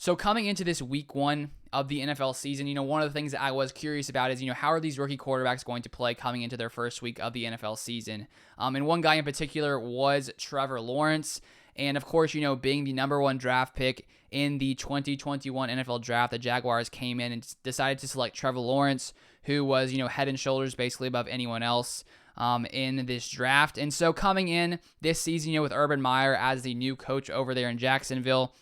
So coming into this week 1 of the NFL season, one of the things that I was curious about is, how are these rookie quarterbacks going to play coming into their first week of the NFL season? And one guy in particular was Trevor Lawrence. And of course, being the number 1 draft pick in the 2021 NFL draft, the Jaguars came in and decided to select Trevor Lawrence, who was, head and shoulders basically above anyone else in this draft. And so coming in this season, with Urban Meyer as the new coach over there in Jacksonville,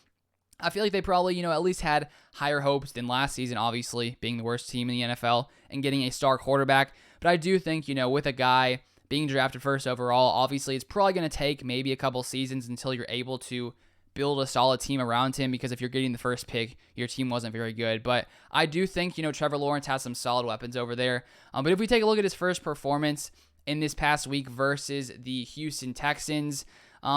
I feel like they probably, at least had higher hopes than last season, obviously, being the worst team in the NFL and getting a star quarterback. But I do think, with a guy being drafted first overall, obviously it's probably going to take maybe a couple seasons until you're able to build a solid team around him, because if you're getting the first pick, your team wasn't very good. But I do think, Trevor Lawrence has some solid weapons over there. But if we take a look at his first performance in this past week versus the Houston Texans,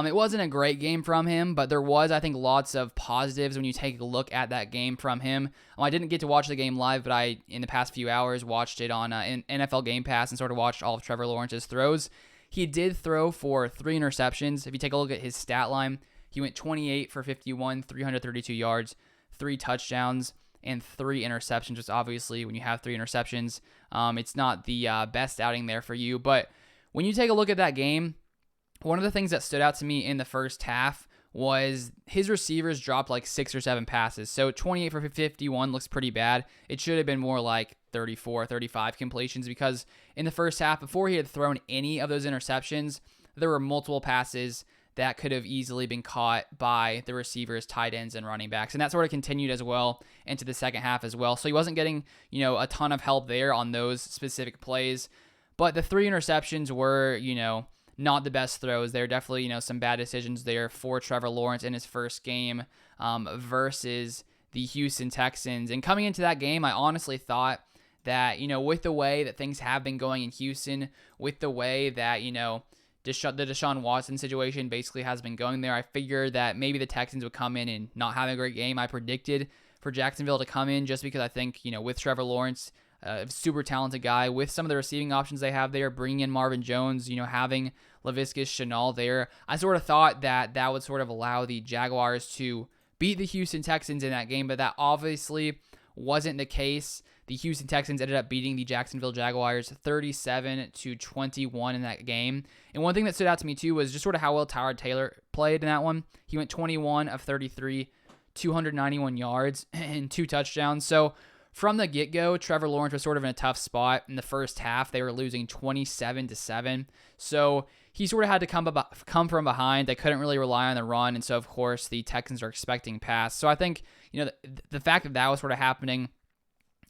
it wasn't a great game from him, but there was, I think, lots of positives when you take a look at that game from him. I didn't get to watch the game live, but I, in the past few hours, watched it on NFL Game Pass and sort of watched all of Trevor Lawrence's throws. He did throw for 3 interceptions. If you take a look at his stat line, he went 28 for 51, 332 yards, 3 touchdowns, and 3 interceptions, which obviously, when you have 3 interceptions, it's not the best outing there for you. But when you take a look at that game, one of the things that stood out to me in the first half was his receivers dropped like 6 or 7 passes. So 28 for 51 looks pretty bad. It should have been more like 34, 35 completions, because in the first half, before he had thrown any of those interceptions, there were multiple passes that could have easily been caught by the receivers, tight ends, and running backs. And that sort of continued as well into the second half as well. So he wasn't getting, a ton of help there on those specific plays. But the 3 interceptions were, not the best throws. There are definitely, some bad decisions there for Trevor Lawrence in his first game versus the Houston Texans. And coming into that game, I honestly thought that, with the way that things have been going in Houston, with the way that, the Deshaun Watson situation basically has been going there, I figured that maybe the Texans would come in and not have a great game. I predicted for Jacksonville to come in just because I think, with Trevor Lawrence, super talented guy, with some of the receiving options they have there, bringing in Marvin Jones, having Laviska Shenault there, I sort of thought that that would sort of allow the Jaguars to beat the Houston Texans in that game, but that obviously wasn't the case. The Houston Texans ended up beating the Jacksonville Jaguars 37-21 in that game. And one thing that stood out to me too was just sort of how well Tyrod Taylor played in that one. He went 21 of 33, 291 yards and 2 touchdowns. So from the get-go, Trevor Lawrence was sort of in a tough spot. In the first half, they were losing 27-7. So he sort of had to come from behind. They couldn't really rely on the run, and so of course the Texans are expecting pass. So I think the fact that that was sort of happening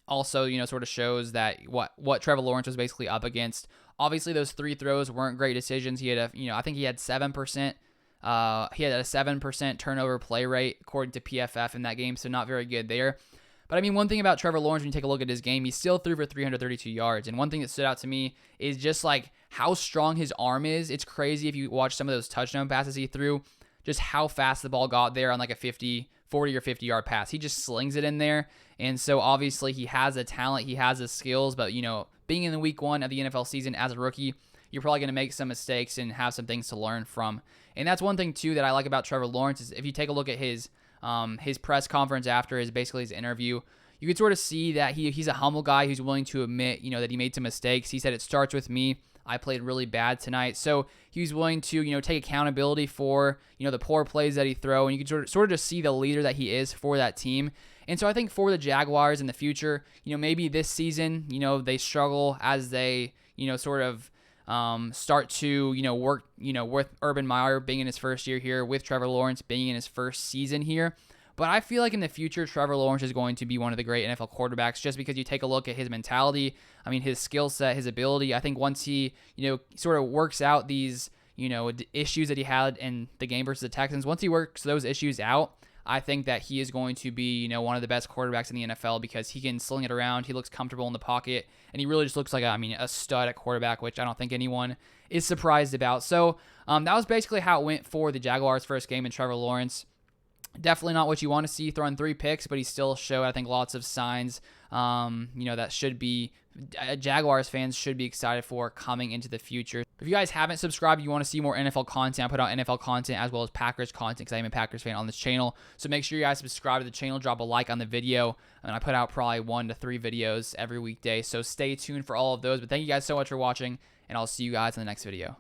also sort of shows that what Trevor Lawrence was basically up against. Obviously, those 3 throws weren't great decisions. He had I think he had 7%. He had a 7% turnover play rate according to PFF in that game, so not very good there. But I mean, one thing about Trevor Lawrence, when you take a look at his game, he still threw for 332 yards. And one thing that stood out to me is just like how strong his arm is. It's crazy if you watch some of those touchdown passes he threw, just how fast the ball got there on like a 40 or 50 yard pass. He just slings it in there. And so obviously he has the talent, he has the skills, but being in the week 1 of the NFL season as a rookie, you're probably going to make some mistakes and have some things to learn from. And that's one thing too that I like about Trevor Lawrence is if you take a look at his press conference after his interview, you can sort of see that he's a humble guy who's willing to admit, that he made some mistakes. He said, "It starts with me. I played really bad tonight." So he was willing to, take accountability for, the poor plays that he throw. And you can sort of just see the leader that he is for that team. And so I think for the Jaguars in the future, maybe this season, they struggle as they, sort of start to, work, with Urban Meyer being in his first year here, with Trevor Lawrence being in his first season here. But I feel like in the future, Trevor Lawrence is going to be one of the great NFL quarterbacks just because you take a look at his mentality, his skill set, his ability. I think once he, sort of works out these, issues that he had in the game versus the Texans, once he works those issues out, I think that he is going to be, one of the best quarterbacks in the NFL because he can sling it around. He looks comfortable in the pocket, and he really just looks like, a stud at quarterback, which I don't think anyone is surprised about. So that was basically how it went for the Jaguars' first game, and Trevor Lawrence Definitely not what you want to see throwing 3 picks, but he still showed, I think, lots of signs, that should be Jaguars fans should be excited for coming into the future. If you guys haven't subscribed, you want to see more NFL content, I put out NFL content as well as Packers content because I am a Packers fan on this channel. So make sure you guys subscribe to the channel, drop a like on the video, and I put out probably 1 to 3 videos every weekday. So stay tuned for all of those. But thank you guys so much for watching, and I'll see you guys in the next video.